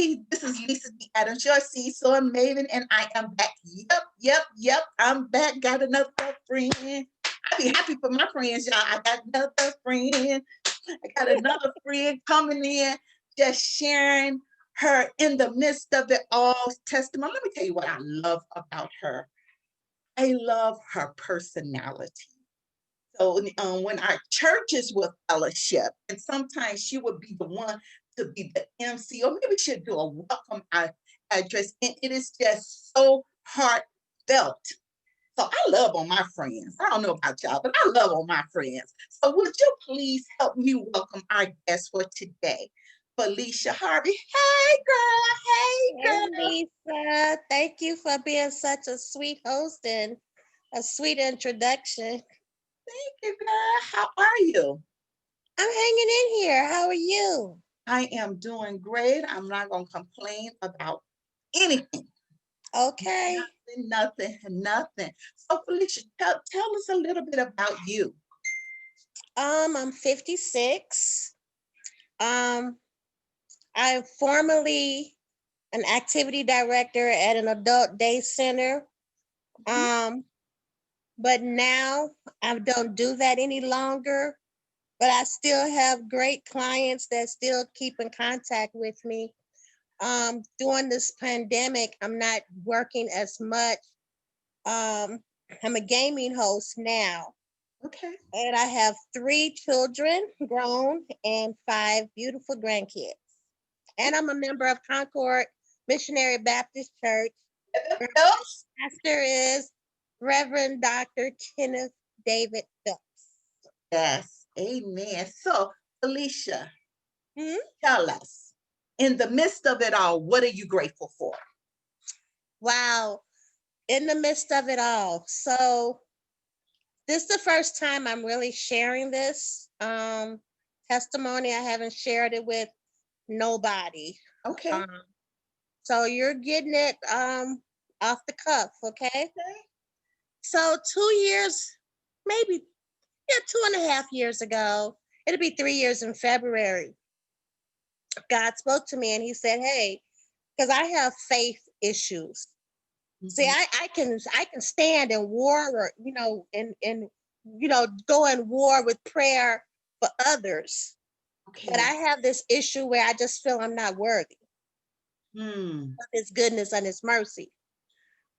everybody. This is Lisa D. Adams, your seesaw maven, and I am back. Yep. I'm back. Got another friend. I be happy for my friends, y'all. I got another friend. I got another friend coming in, just sharing her in the midst of it all testimony. Let me tell you what I love about her. I love her personality. So when our churches were fellowship, and sometimes she would be the one to be the MC, or maybe she'd do a welcome address, and it is just so heartfelt. So I love on my friends. I don't know about y'all, but I love on my friends. So would you please help me welcome our guest for today, Felicia Harvey? Hey, girl. Hey, Hey, girl. Lisa. Thank you for being such a sweet host and a sweet introduction. Thank you, girl. How are you? I'm hanging in here. How are you? I am doing great. I'm not going to complain about anything. Okay. Nothing. So, Felicia, tell us a little bit about you. I'm 56. Um, I'm formerly an activity director at an adult day center. Um, but now I don't do that any longer. But I still have great clients that still keep in contact with me. During this pandemic, I'm not working as much. Um, I'm a gaming host now, Okay. and I have 3 children grown and 5 beautiful grandkids. And I'm a member of Concord Missionary Baptist Church, where my Phelps? pastor is Reverend Dr. Kenneth David Phelps. Yes. Amen. So, Felicia, Hmm? tell us, in the midst of it all, what are you grateful for? Wow, in the midst of it all. So this is the first time I'm really sharing this testimony. I haven't shared it with nobody. Okay. Um, so you're getting it off the cuff, okay? Okay. So 2 years, maybe, yeah, 2.5 years ago, it'll be 3 years in February. God spoke to me and he said, hey, because I have faith issues. See, Mhm. I can stand in war, or and go in war with prayer for others. But Okay. I have this issue where I just feel I'm not worthy Hmm. of his goodness and his mercy.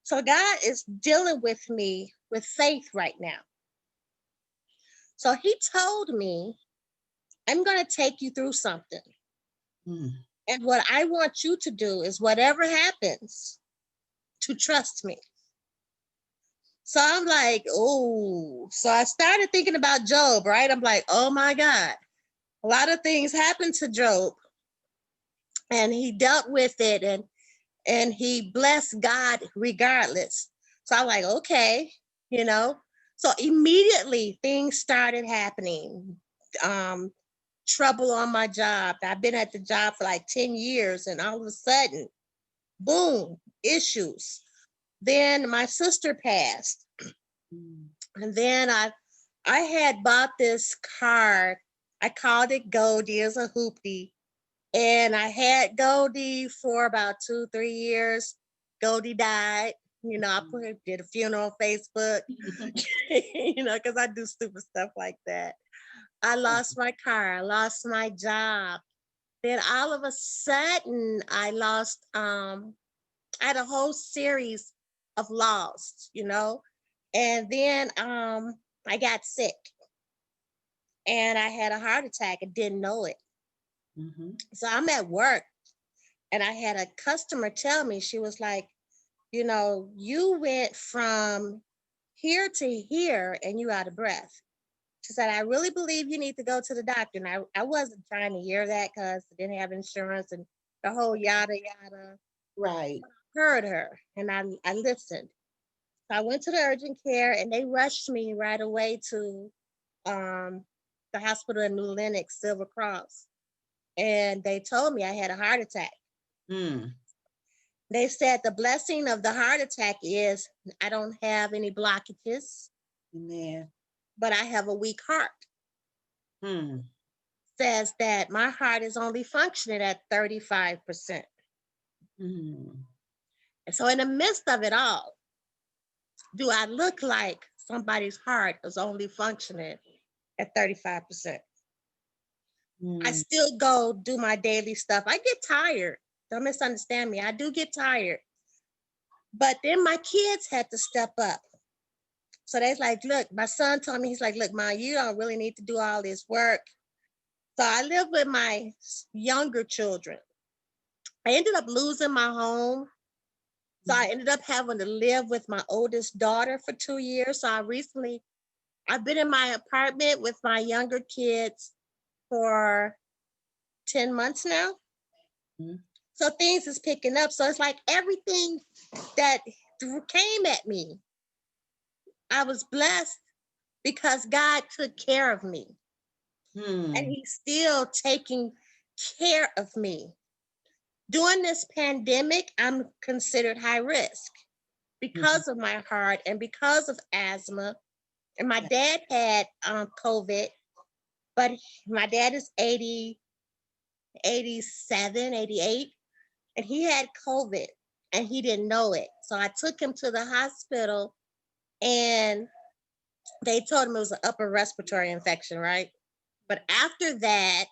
So God is dealing with me with faith right now. So he told me, I'm gonna take you through something. Hmm. And what I want you to do is whatever happens, to trust me. So I'm like, oh, so I started thinking about Job, right? I'm like, oh my God, a lot of things happened to Job and he dealt with it and he blessed God regardless. So I'm like, okay, you know. So immediately things started happening. Um, Trouble on my job. I've been at the job for like 10 years and all of a sudden, boom, issues. Then my sister passed. Hmm. And then I had bought this card. I called it Goldie as a hoopty. And I had Goldie for about 2, 3 years. Goldie died. I did a funeral on Facebook, because I do stupid stuff like that. I lost my car. I lost my job. Then all of a sudden I had a whole series of lost. And then I got sick and I had a heart attack and didn't know it. Mhm. So I'm at work and I had a customer tell me, she was like, you went from here to here and you out of breath. She said, I really believe you need to go to the doctor. And I wasn't trying to hear that because I didn't have insurance and the whole yada yada. Right. Heard her and I listened. So I went to the urgent care and they rushed me right away to um, the hospital in New Lenox, Silver Cross. And they told me I had a heart attack. Mm. They said the blessing of the heart attack is I don't have any blockages, Amen. but I have a weak heart. Hmm. Says that my heart is only functioning at 35%. Mm. And so in the midst of it all, do I look like somebody's heart is only functioning at 35%? I Mm. still go do my daily stuff. I get tired. Don't misunderstand me. I do get tired. But then my kids had to step up. So they's like, look, my son told me, he's like, look, Ma, you don't really need to do all this work. So I live with my younger children. I ended up losing my home. So I ended up having to live with my oldest daughter for 2 years. So I've been in my apartment with my younger kids for 10 months now. Mm. So things is picking up. So it's like everything that came at me, I was blessed because God took care of me. And Mm. he's still taking care of me. During this pandemic, I'm considered high risk Mhm. because of my heart and because of asthma. And my Yeah. dad had COVID, but my dad is 80, 87, 88, and he had COVID and he didn't know it. So I took him to the hospital and they told him it was an upper respiratory infection, right? But after that,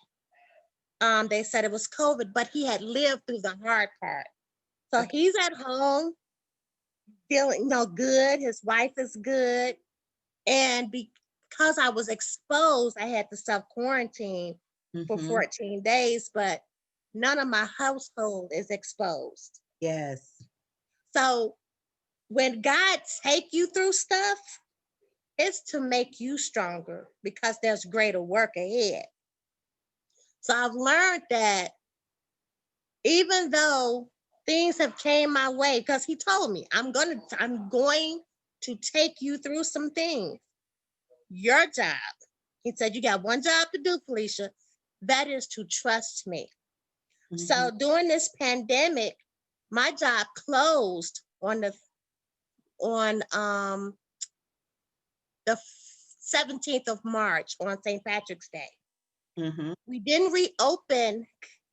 they said it was COVID, but he had lived through the hard part. So Okay. he's at home, feeling good. His wife is good. And because I was exposed, I had to self quarantine for Mm-hmm. 14 days, but none of my household is exposed. Yes. So when God take you through stuff, it's to make you stronger because there's greater work ahead. So I've learned that even though things have came my way, because he told me, I'm going to take you through some things. Your job, he said, you got one job to do, Felicia. That is to trust me. Mm-hmm. So during this pandemic, my job closed on the 17th of March on St. Patrick's Day. Mm-hmm. We didn't reopen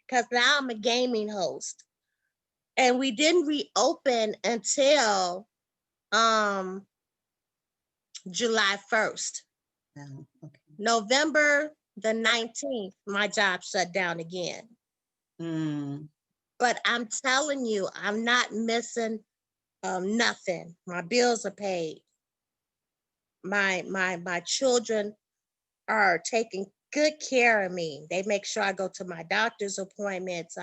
because now I'm a gaming host. And we didn't reopen until um July 1st. Oh, okay. November the 19th, my job shut down again. Mm. But I'm telling you, I'm not missing nothing. My bills are paid. My children are taking good care of me. They make sure I go to my doctor's appointments.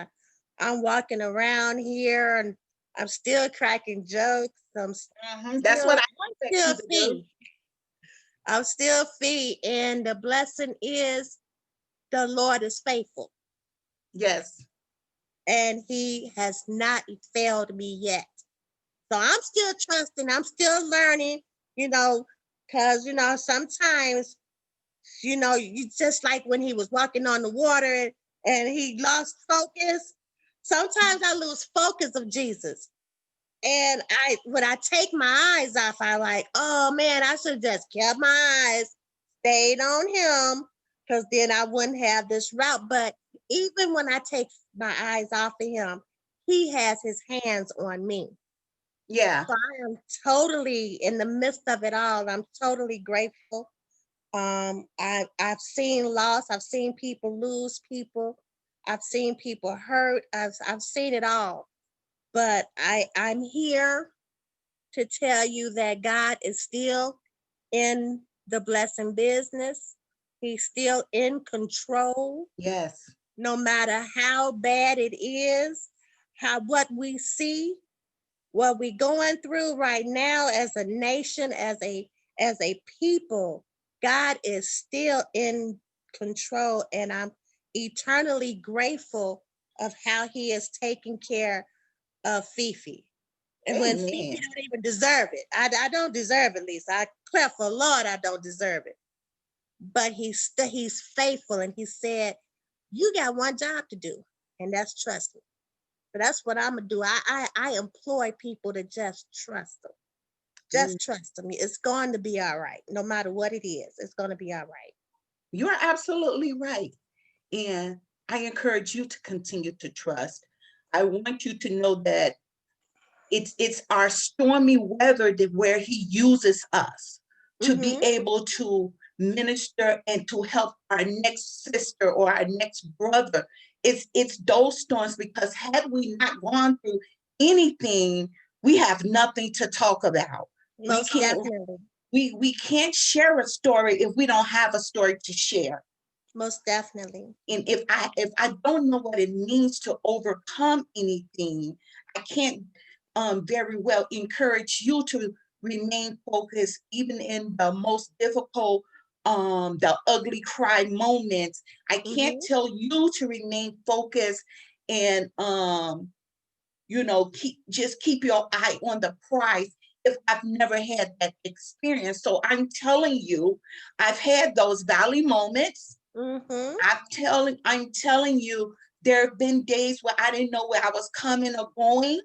I'm walking around here and I'm still cracking jokes. Mm-hmm. That's what I I'm expect still you to do. free. I'm still free. And the blessing is the Lord is faithful. Yes. And he has not failed me yet. So I'm still trusting, I'm still learning, you know, because, sometimes, you just like when he was walking on the water and he lost focus. Sometimes I lose focus of Jesus. And when I take my eyes off, I like, oh man, I should have just kept my eyes, stayed on him, because then I wouldn't have this route. But even when I take my eyes off of him, he has his hands on me. Yeah. So I am totally in the midst of it all. I'm totally grateful. I've seen loss. I've seen people lose people. I've seen people hurt. I've seen it all. But I'm here to tell you that God is still in the blessing business. He's still in control, Yes. no matter how bad it is, what we see, what we're going through right now as a nation, as a people. God is still in control, and I'm eternally grateful of how He is taking care of Fifi. And when Fifi Amen. don't even deserve it, I don't deserve it, Lisa. I declare for Lord, I don't deserve it. But he's faithful, and he said, "You got one job to do, and that's trust me." So that's what I'm gonna do. I employ people to just trust them. Mm. Just trust them. It's going to be all right, no matter what it is. It's going to be all right. You are absolutely right. And I encourage you to continue to trust. I want you to know that it's our stormy weather that where he uses us to be Mm-hmm. able to minister and to help our next sister or our next brother. It's those storms, because had we not gone through anything, we have nothing to talk about. We Most can't definitely. we can't share a story if we don't have a story to share. Most definitely. And if I don't know what it means to overcome anything, I can't very well encourage you to remain focused even in the most difficult, the ugly cry moments. I can't Mm-hmm. tell you to remain focused and keep your eye on the prize if I've never had that experience. So I'm telling you, I've had those valley moments. Mm-hmm. I'm telling you, there have been days where I didn't know where I was coming or going.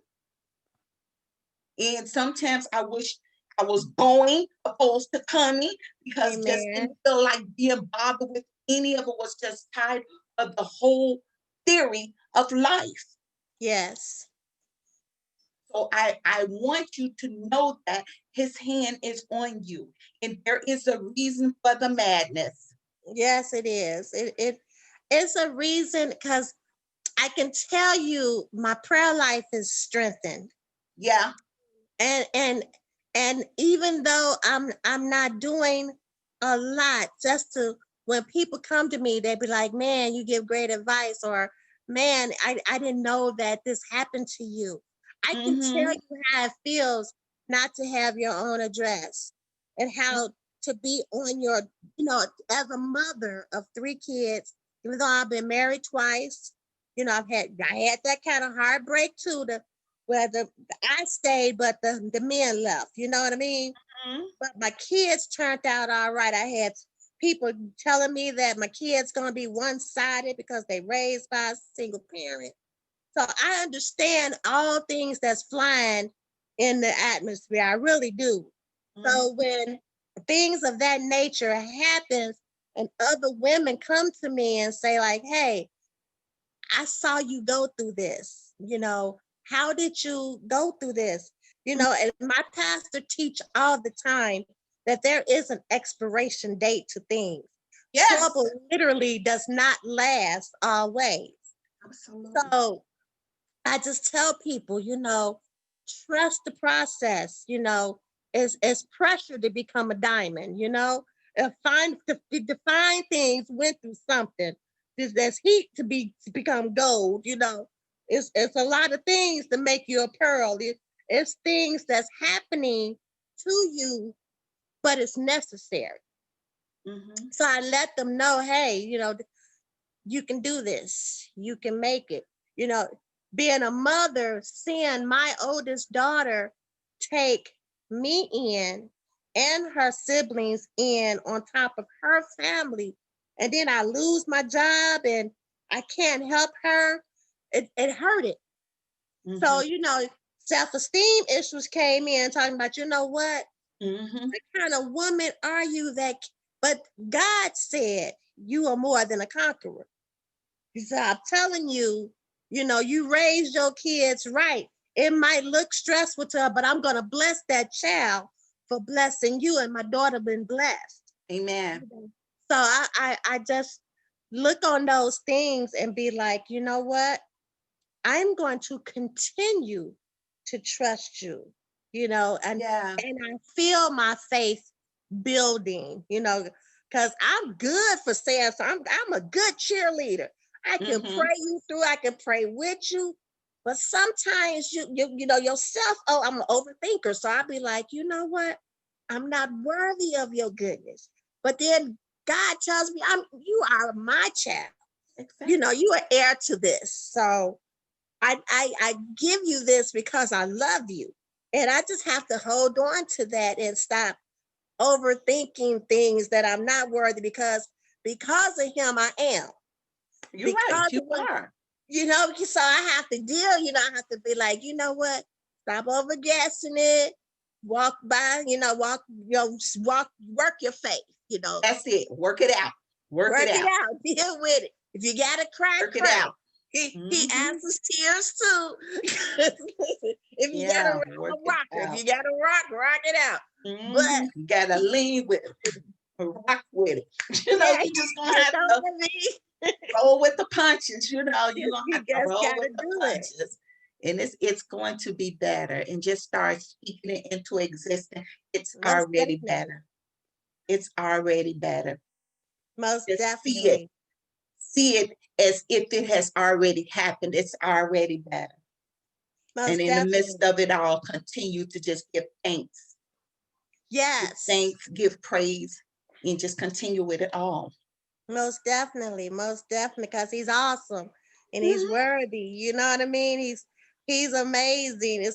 And sometimes I wish I was going opposed to coming, because just Amen. didn't feel like being bothered with any of it, was just tired of the whole theory of life. Yes. So I want you to know that his hand is on you, and there is a reason for the madness. Yes, it is. It's a reason because I can tell you my prayer life is strengthened. Yeah. And even though I'm not doing a lot, just to when people come to me, they be like, man, you give great advice, or man, I didn't know that this happened to you. I can tell Mm-hmm. you how it feels not to have your own address, and how to be on your, as a mother of 3 kids, even though I've been married twice, I had that kind of heartbreak too, where I stayed, but the men left. You know what I mean? Mm-hmm. But my kids turned out all right. I had people telling me that my kids gonna be one-sided because they raised by a single parent. So I understand all things that's flying in the atmosphere. I really do. Mm-hmm. So when things of that nature happens and other women come to me and say like, hey, I saw you go through this. How did you go through this? And my pastor teach all the time that there is an expiration date to things. Yes. Trouble literally does not last always. Absolutely. So I just tell people, trust the process. It's pressure to become a diamond. Define things went through something. There's heat to become gold. It's a lot of things to make you a pearl. It's things that's happening to you, but it's necessary. Mm-hmm. So I let them know, hey, you can do this. You can make it. You know, Being a mother, seeing my oldest daughter take me in and her siblings in on top of her family, and then I lose my job and I can't help her, it hurt it. Mm-hmm. So, self-esteem issues came in talking about, what? Mm-hmm. What kind of woman are you but God said you are more than a conqueror. He said, I'm telling you, you raise your kids right. It might look stressful to her, but I'm going to bless that child for blessing you. And my daughter been blessed. Amen. So I just look on those things and be like, you know what? I'm going to continue to trust you, and Yeah. I feel my faith building, because I'm good for saying so. I'm a good cheerleader. I can Mm-hmm. pray you through, I can pray with you. But sometimes yourself, oh, I'm an overthinker. So I'll be like, you know what? I'm not worthy of your goodness. But then God tells me you are my child. Exactly. You are heir to this. So I give you this because I love you. And I just have to hold on to that and stop overthinking things that I'm not worthy, because of him I am. You're right. Because You of him, are. so I have to deal, I have to be like, you know what? Stop over guessing it. Walk by, work your faith, That's it. Work it out. Work it work it out. out, deal with it. If you gotta cry, Work it cry. out. He Mhm. answers tears too. Listen, if you got a Yeah, rock, work a it rocker. If out. you got a rock it out. But You gotta he, lean with it, rock with it. yeah, You just gonna you have know to what I mean? roll with the punches. You're gonna You have to just roll with gotta the do it. punches. And it's going to be better. And just start speaking it into existence. It's Most already definitely. better. It's already better. Most Just see it. definitely. See it as if it has already happened. It's already better. And Most in the definitely. midst of it all, continue to just give thanks. Give Yes. thanks, give praise, and just continue with it all. Most definitely. Most definitely. Because he's awesome and he's Mhm. worthy. You know what I mean? He's amazing.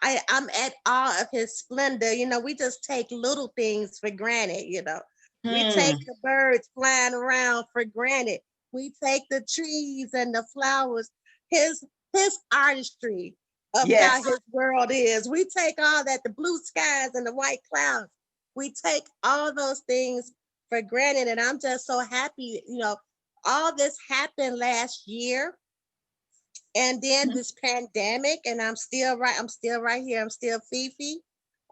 I'm at awe of his splendor. You know, we just take little things for granted, you know. We take Hmm. the birds flying around for granted. We take the trees and the flowers, his his artistry of how Yes. his world is. We take all that, the blue skies and the white clouds. We take all those things for granted. And I'm just so happy, you know, all this happened last year and then Mhm. this pandemic, and I'm still right here. I'm still Fifi.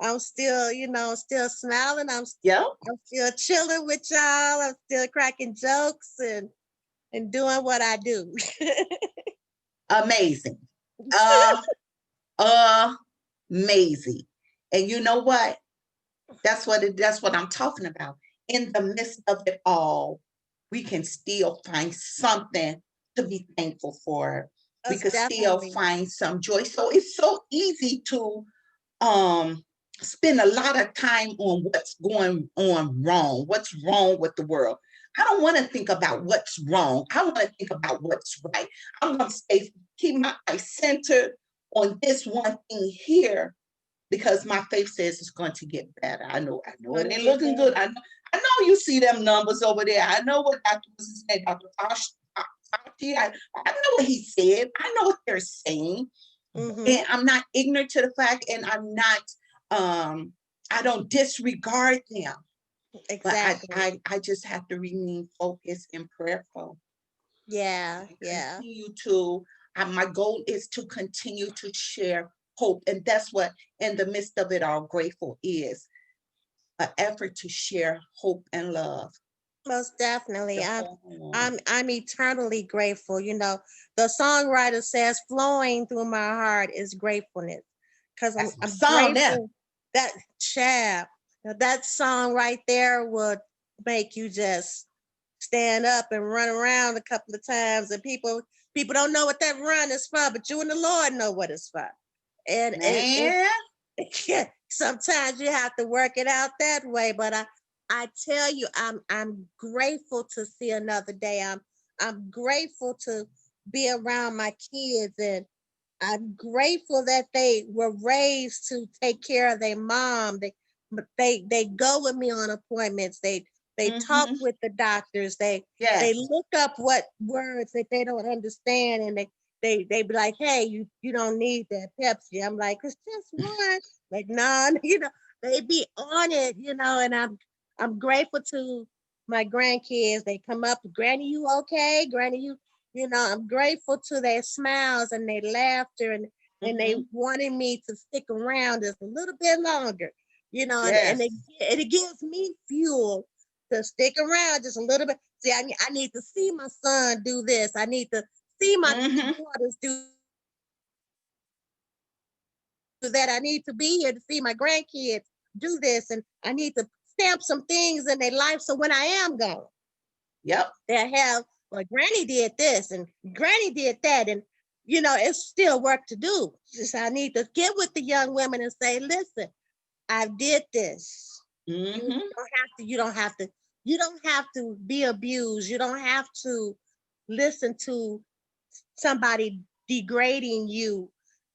I'm still, you know, still smiling. Yep. I'm still chilling with y'all. I'm still cracking jokes and doing what I do. Amazing. Amazing. And you know what? That's what I'm talking about. In the midst of it all, we can still find something to be thankful for. We Most could still definitely. find some joy. So it's so easy to um spend a lot of time on what's going on wrong, what's wrong with the world. I don't want to think about what's wrong. I want to think about what's right. I'm going to stay, keep my eyes centered on this one thing here because my faith says it's going to get better. I know it Gonna ain't get looking good. better. I know you see them numbers over there. I know what Dr. was saying, Dr. Fauci. I know what he said. I know what they're saying. And Mm-hmm. I'm not ignorant to the fact, and I'm not I don't disregard them. But Exactly. I just have to remain focused and prayerful. Yeah, I yeah. continue to my goal is to continue to share hope. And that's what in the midst of it all, grateful is an effort to share hope and love. Most definitely. The I'm whole I'm I'm eternally grateful. You know, the songwriter says flowing through my heart is gratefulness. Cause that's my I'm song there. grateful that chap, that song right there would make you just stand up and run around a couple of times. And people don't know what that run is for, but you and the Lord know what it's for. And it Man, yeah, sometimes you have to work it out that way. But I tell you, I'm grateful to see another day. I'm grateful to be around my kids, and I'm grateful that they were raised to take care of their mom. They go with me on appointments. They talk hmm, with the doctors. They yes. look up what words that they don't understand, and they be like, "Hey, you don't need that Pepsi." I'm like, "It's just one." Like, no, you know, they be on it, you know, and I'm grateful to my grandkids. They come up, Granny, you okay? Granny, you know, I'm grateful to their smiles and their laughter and they Hmm. wanted me to stick around just a little bit longer, you know, Yes. it gives me fuel to stick around just a little bit. See, I need to see my son do this. I need to see my Hmm. daughters do that. I need to be here to see my grandkids do this. And I need to stamp some things in their life so when I am gone, Yep. they have, well, Granny did this and Granny did that. And, you know, it's still work to do. Just I need to get with the young women and say, listen, I did this. You Hmm. don't have to, you don't have to be abused. You don't have to listen to somebody degrading you.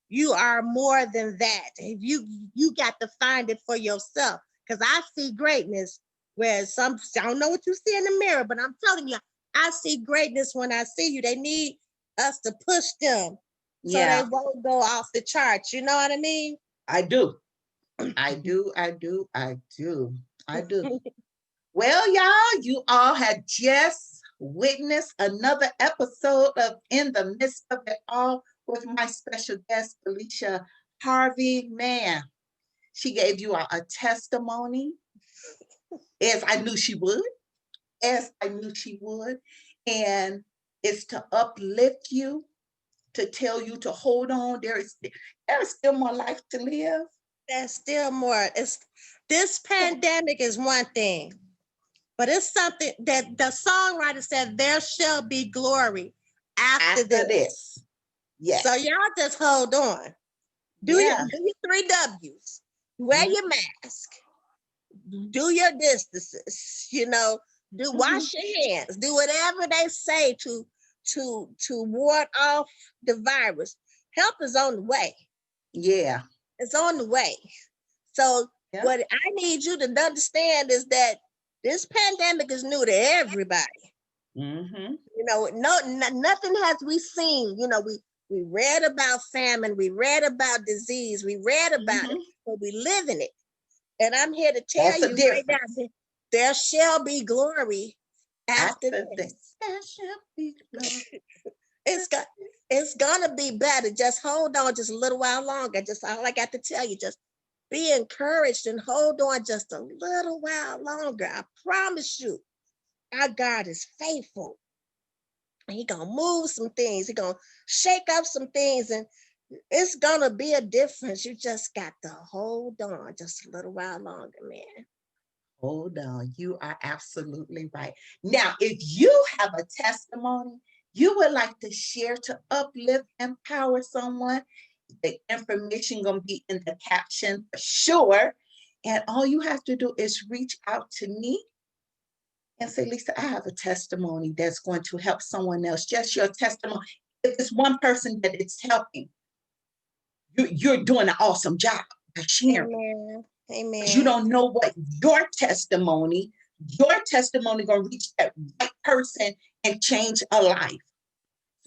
You are more than that. You got to find it for yourself. Because I see greatness where some I don't know what you see in the mirror, but I'm telling you, I see greatness when I see you. They need us to push them so they Yeah, won't go off the charts. You know what I mean? I do. I do. I do. I do. I do. Well, y'all, you all had just witness another episode of In the Midst of It All with my special guest, Felicia Harvey. Man, she gave you a testimony, as I knew she would, And it's to uplift you, to tell you to hold on. There is still more life to live. There's still more. This pandemic is one thing, but it's something that the songwriter said, there shall be glory after this. Yes. So y'all just hold on. Do your 3 W's. Wear your mask. Do your distances. Wash your hands. Do whatever they say to ward off the virus. Help is on the way. Yeah. It's on the way. So what I need you to understand is that this pandemic is new to everybody. Mm-hmm. Nothing has we seen. We read about famine, we read about disease, we read about it, but we live in it. And I'm here to tell you right now, there shall be glory after this. There shall be glory. It's gonna be better. Just hold on just a little while longer. Just all I got to tell you, just be encouraged and hold on just a little while longer. I promise you, our God is faithful. He gonna move some things. He gonna shake up some things, and it's gonna be a difference. You just got to hold on just a little while longer, man. Hold on. You are absolutely right. Now, if you have a testimony you would like to share to uplift, empower someone, the information gonna be in the caption for sure. And all you have to do is reach out to me and say, Lisa, I have a testimony that's going to help someone else. Just your testimony. If it's one person that it's helping, you're doing an awesome job by sharing. Amen. You don't know what your testimony gonna reach that right person and change a life.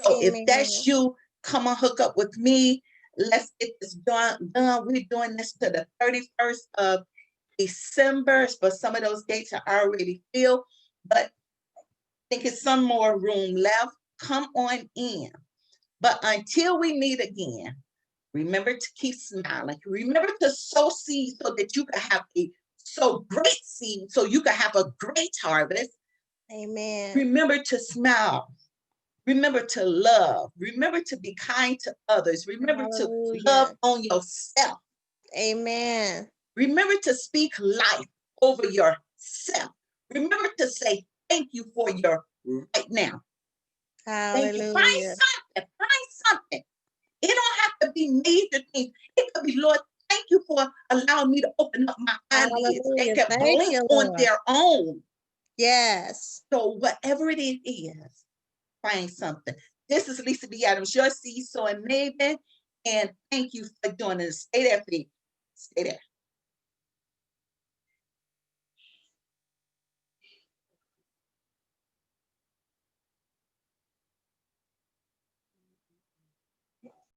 So if that's you, come on, hook up with me. Let's get this done. We're doing this to the 31st of December, but some of those dates are already filled. But I think it's some more room left. Come on in. But until we meet again, remember to keep smiling. Remember to sow seeds so that you can have great seed, so you can have a great harvest. Amen. Remember to smile. Remember to love. Remember to be kind to others. Remember to love on yourself. Amen. Remember to speak life over yourself. Remember to say thank you for your right now. Hallelujah. Thank you. Find something. It don't have to be major things. It could be, Lord, thank you for allowing me to open up my eyelids. They can blink on their own. Yes. So whatever it is, find something. This is Lisa B. Adams, your seed sowing maven, and thank you for doing this. Stay there, please. Stay there.